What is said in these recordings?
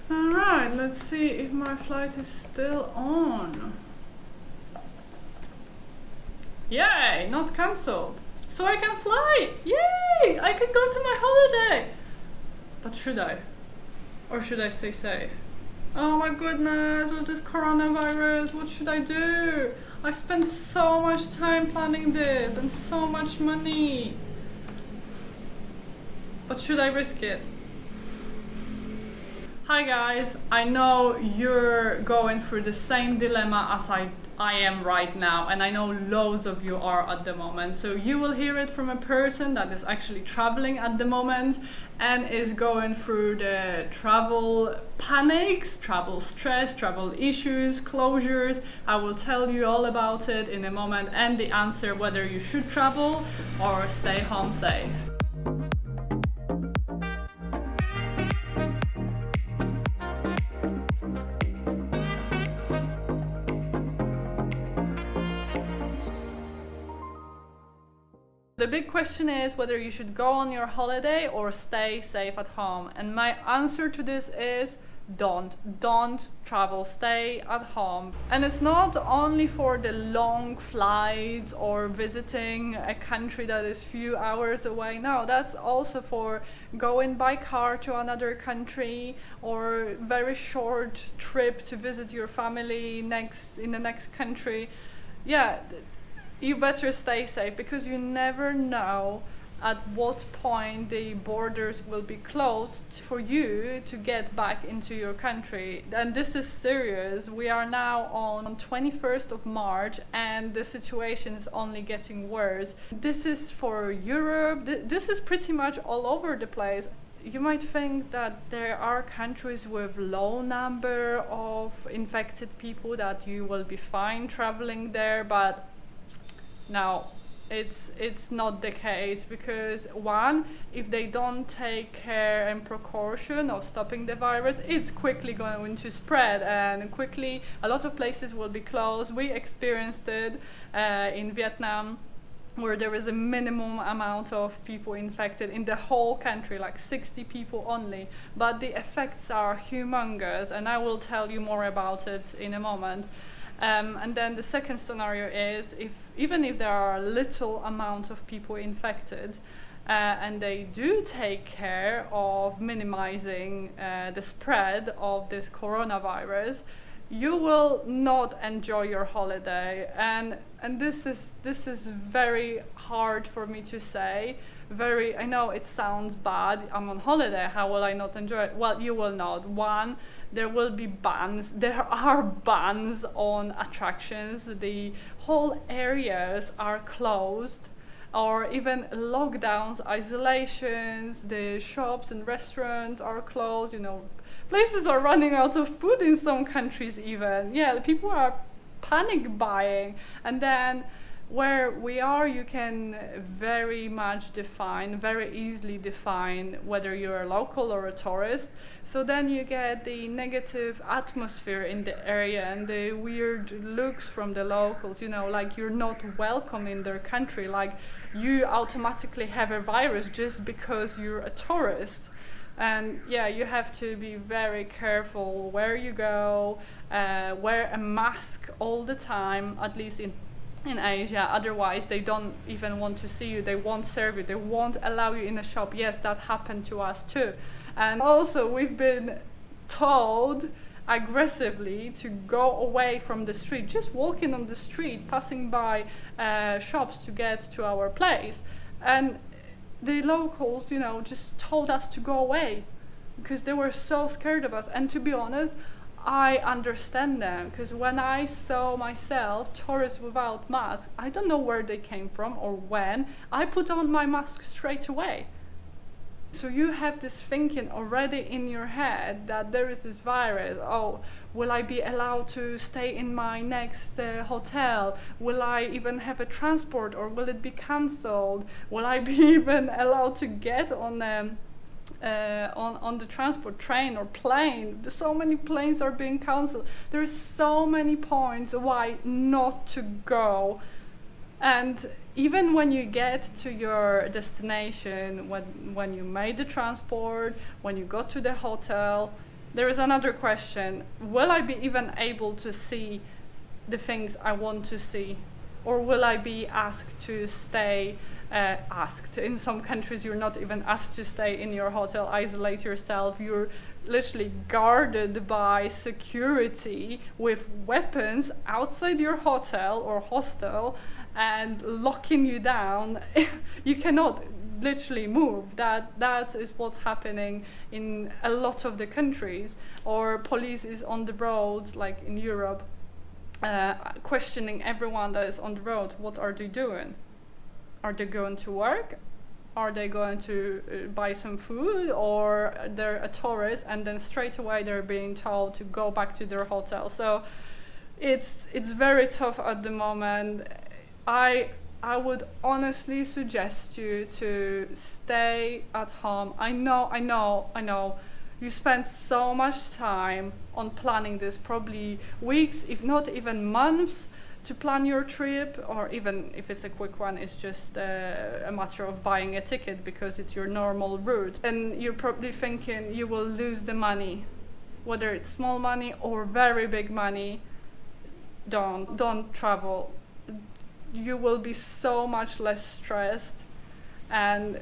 Alright, let's see if my flight is still on. Yay, not cancelled. So I can fly! Yay! I can go to my holiday! But should I? Or should I stay safe? Oh my goodness, with this coronavirus, what should I do? I spent so much time planning this and so much money. But should I risk it? Hi guys, I know you're going through the same dilemma as I am right now, and I know loads of you are at the moment. So you will hear it from a person that is actually traveling at the moment and is going through the travel panics, travel stress, travel issues, closures. I will tell you all about it in a moment and the answer whether you should travel or stay home safe. The big question is whether you should go on your holiday or stay safe at home. And my answer to this is don't travel, stay at home. And it's not only for the long flights or visiting a country that is few hours away. No, that's also for going by car to another country or very short trip to visit your family in the next country. Yeah, you better stay safe because you never know at what point the borders will be closed for you to get back into your country. And this is serious. We are now on 21st of March and the situation is only getting worse. This is for Europe. This is pretty much all over the place. You might think that there are countries with low number of infected people that you will be fine traveling there, but no, it's not the case because one, if they don't take care and precaution of stopping the virus, it's quickly going to spread and quickly a lot of places will be closed. We experienced it in Vietnam, where there is a minimum amount of people infected in the whole country, like 60 people only. But the effects are humongous, and I will tell you more about it in a moment. And then the second scenario is even if there are a little amount of people infected and they do take care of minimizing the spread of this coronavirus, you will not enjoy your holiday. And this is very hard for me to say. I know it sounds bad. I'm on holiday, how will I not enjoy it? Well, you will not. One, there will be bans. There are bans on attractions. The whole areas are closed, or even lockdowns, isolations. The shops and restaurants are closed. Places are running out of food in some countries even. Yeah, people are panic buying. And then where we are, you can very easily define whether you're a local or a tourist. So then you get the negative atmosphere in the area and the weird looks from the locals, like you're not welcome in their country, like you automatically have a virus just because you're a tourist. And yeah, you have to be very careful where you go, wear a mask all the time, at least in Asia. Otherwise they don't even want to see you, they won't serve you, they won't allow you in a shop. Yes, that happened to us too. And also we've been told aggressively to go away from the street, just walking on the street, passing by shops to get to our place. And the locals, just told us to go away because they were so scared of us. And to be honest, I understand them, because when I saw myself tourists without masks, I don't know where they came from or when, I put on my mask straight away. So you have this thinking already in your head that there is this virus. Oh, will I be allowed to stay in my next hotel? Will I even have a transport, or will it be cancelled? Will I be even allowed to get on the transport, train or plane? So many planes are being cancelled. There's so many points why not to go. And even when you get to your destination, when you made the transport, when you got to the hotel, there is another question. Will I be even able to see the things I want to see? Or will I be asked to stay, asked? In some countries you're not even asked to stay in your hotel, isolate yourself. You're literally guarded by security with weapons outside your hotel or hostel and locking you down. You cannot literally move. That is what's happening in a lot of the countries. Or police is on the roads, like in Europe, questioning everyone that is on the road. What are they doing? Are they going to work? Are they going to buy some food? Or they're a tourist, and then straight away they're being told to go back to their hotel. So it's very tough at the moment. I would honestly suggest you to stay at home. I know. You spend so much time on planning this, probably weeks, if not even months, to plan your trip, or even if it's a quick one, it's just a matter of buying a ticket because it's your normal route. And you're probably thinking you will lose the money, whether it's small money or very big money. Don't travel. You will be so much less stressed and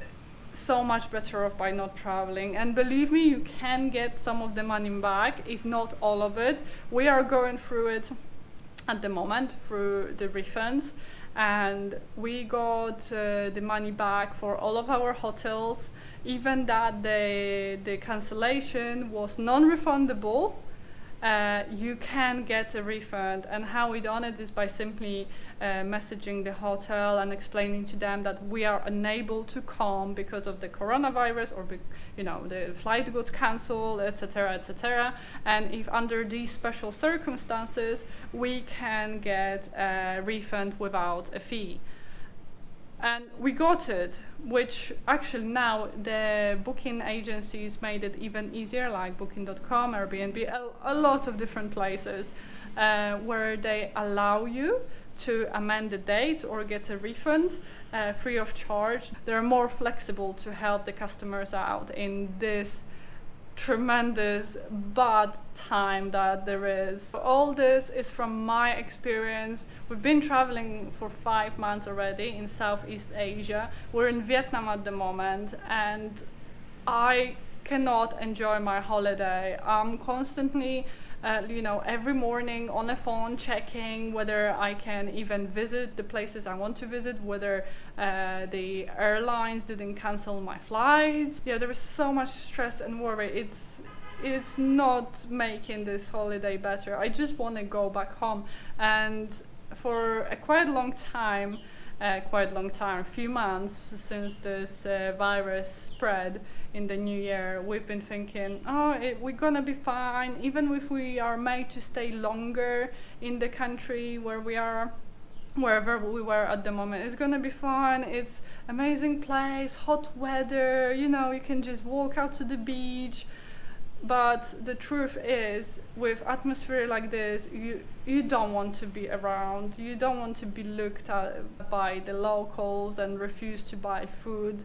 so much better off by not traveling. And believe me, you can get some of the money back, if not all of it. We are going through it at the moment through the refunds, and we got the money back for all of our hotels, even that the cancellation was non-refundable. You can get a refund, and how we done it is by simply messaging the hotel and explaining to them that we are unable to come because of the coronavirus, or the flight got cancelled, etc., etc. And if under these special circumstances, we can get a refund without a fee. And we got it, which actually now the booking agencies made it even easier, like booking.com, Airbnb, a lot of different places where they allow you to amend the date or get a refund free of charge. They're more flexible to help the customers out in this tremendous bad time that there is. All this is from my experience. We've been traveling for 5 months already in Southeast Asia. We're in Vietnam at the moment, and I cannot enjoy my holiday. I'm constantly every morning on the phone checking whether I can even visit the places I want to visit, whether the airlines didn't cancel my flights. Yeah, there is so much stress and worry. It's not making this holiday better. I just want to go back home. And for a quite long time, a few months since this virus spread in the new year, we've been thinking, we're gonna be fine, even if we are made to stay longer in the country where we are, wherever we were at the moment. It's gonna be fine. It's amazing place, hot weather, you can just walk out to the beach. But the truth is, with atmosphere like this, you don't want to be around. You don't want to be looked at by the locals and refuse to buy food.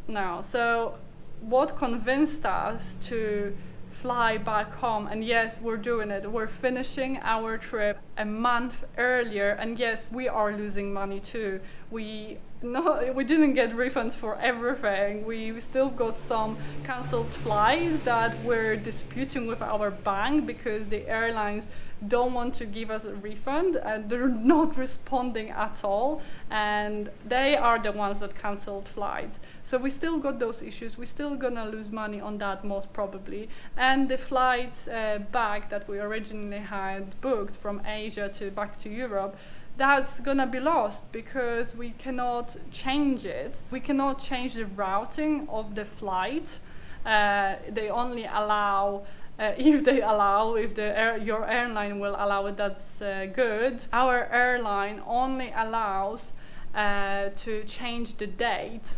No. So what convinced us to fly back home, and yes, we're doing it. We're finishing our trip a month earlier, and yes, we are losing money too. We didn't get refunds for everything. We still got some cancelled flights that we're disputing with our bank because the airlines don't want to give us a refund, and they're not responding at all, and they are the ones that cancelled flights. So we still got those issues. We're still gonna lose money on that most probably, and the flights back that we originally had booked from Asia back to Europe, that's gonna be lost because we cannot change it. We cannot change the routing of the flight. They only allow if your airline will allow it, that's good. Our airline only allows to change the date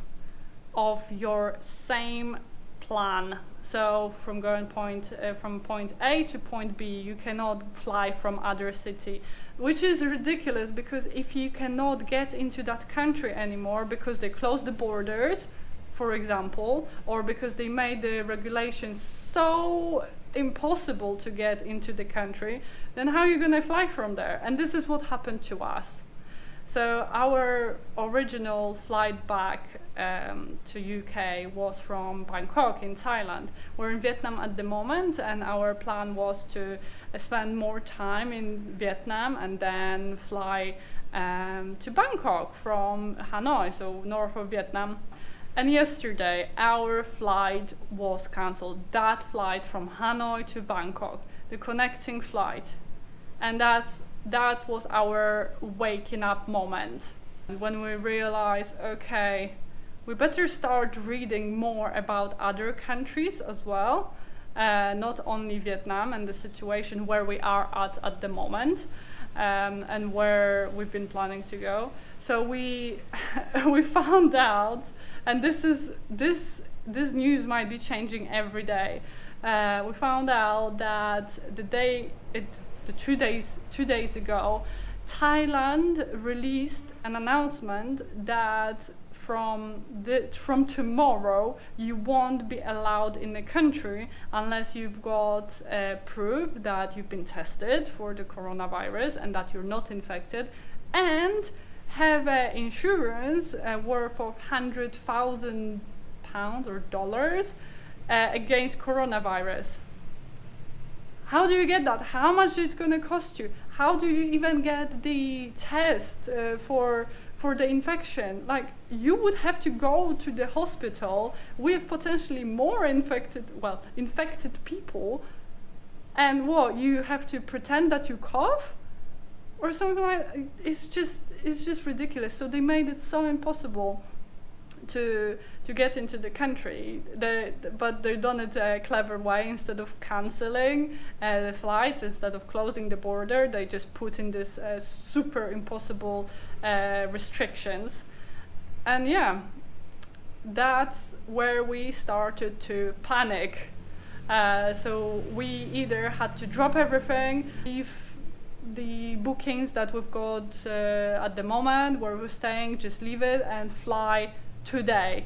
of your same plan. So from going from point A to point B, you cannot fly from other city, which is ridiculous because if you cannot get into that country anymore because they closed the borders, for example, or because they made the regulations so impossible to get into the country, then how are you going to fly from there? And this is what happened to us. So our original flight back to UK was from Bangkok in Thailand. We're in Vietnam at the moment, and our plan was to spend more time in Vietnam and then fly to Bangkok from Hanoi, so north of Vietnam. And yesterday our flight was cancelled. That flight from Hanoi to Bangkok, the connecting flight. And that was our waking up moment. And when we realized, okay, we better start reading more about other countries as well, not only Vietnam and the situation where we are at the moment, and where we've been planning to go. So we we found out, and this news might be changing every day. We found out that two days ago, Thailand released an announcement that from tomorrow you won't be allowed in the country unless you've got proof that you've been tested for the coronavirus and that you're not infected, and have insurance worth of £100,000 or dollars against coronavirus. How do you get that? How much is it going to cost you? How do you even get the test for the infection? Like, you would have to go to the hospital with potentially more infected people, and what, you have to pretend that you cough or something like that? It's just ridiculous. So they made it so impossible to get into the country. But they've done it a clever way. Instead of cancelling the flights, instead of closing the border, they just put in this super impossible restrictions. And yeah, that's where we started to panic. So we either had to drop everything, leave the bookings that we've got at the moment where we're staying, just leave it and fly today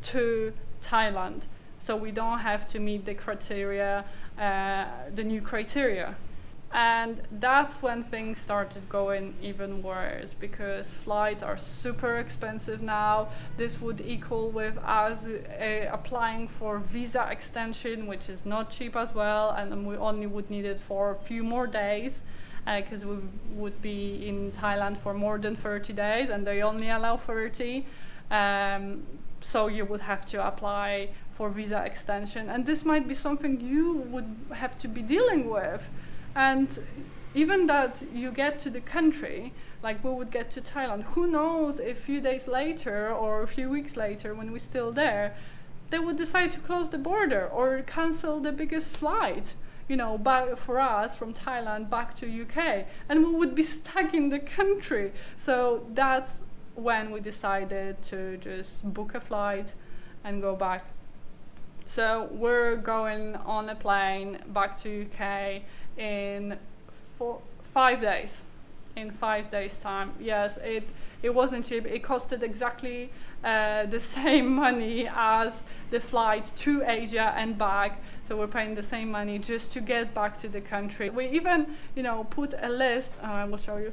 to Thailand, so we don't have to meet the criteria, the new criteria. And that's when things started going even worse, because flights are super expensive now. This would equal with us applying for visa extension, which is not cheap as well, and we only would need it for a few more days, because we would be in Thailand for more than 30 days and they only allow 30. So you would have to apply for visa extension, and this might be something you would have to be dealing with. And even that you get to the country, like we would get to Thailand, who knows if a few days later or a few weeks later, when we're still there, they would decide to close the border or cancel the biggest flight, back for us from Thailand back to UK, and we would be stuck in the country. So that's when we decided to just book a flight and go back. So we're going on a plane back to UK in 5 days. In 5 days time. Yes, it wasn't cheap. It costed exactly the same money as the flight to Asia and back. So we're paying the same money just to get back to the country. We even, put a list. I will show you.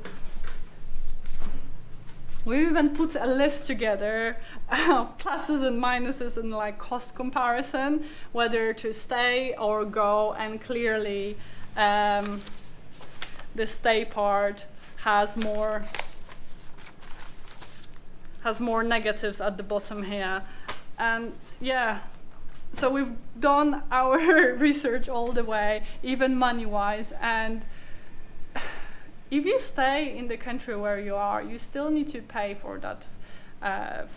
We even put a list together of pluses and minuses and like cost comparison, whether to stay or go, and clearly the stay part has more negatives at the bottom here. And yeah, so we've done our research all the way, even money-wise, and if you stay in the country where you are, you still need to pay for that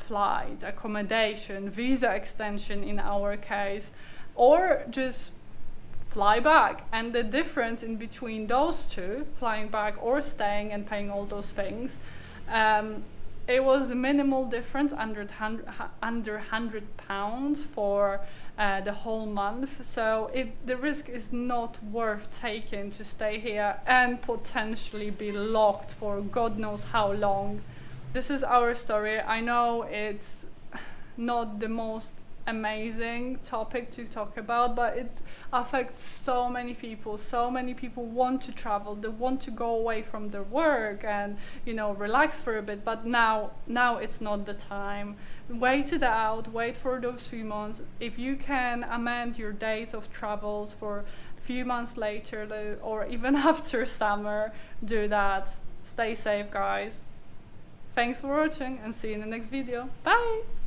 flight, accommodation, visa extension in our case, or just fly back. And the difference in between those two, flying back or staying and paying all those things, it was a minimal difference, under £100 for the whole month. So the risk is not worth taking to stay here and potentially be locked for God knows how long. This is our story. I know it's not the most amazing topic to talk about, but it affects so many people. So many people want to travel, they want to go away from their work and, you know, relax for a bit, but now it's not the time. Wait it out, wait for those few months. If you can amend your days of travels for a few months later, or even after summer, do that. Stay safe, guys. Thanks for watching and see you in the next video. Bye!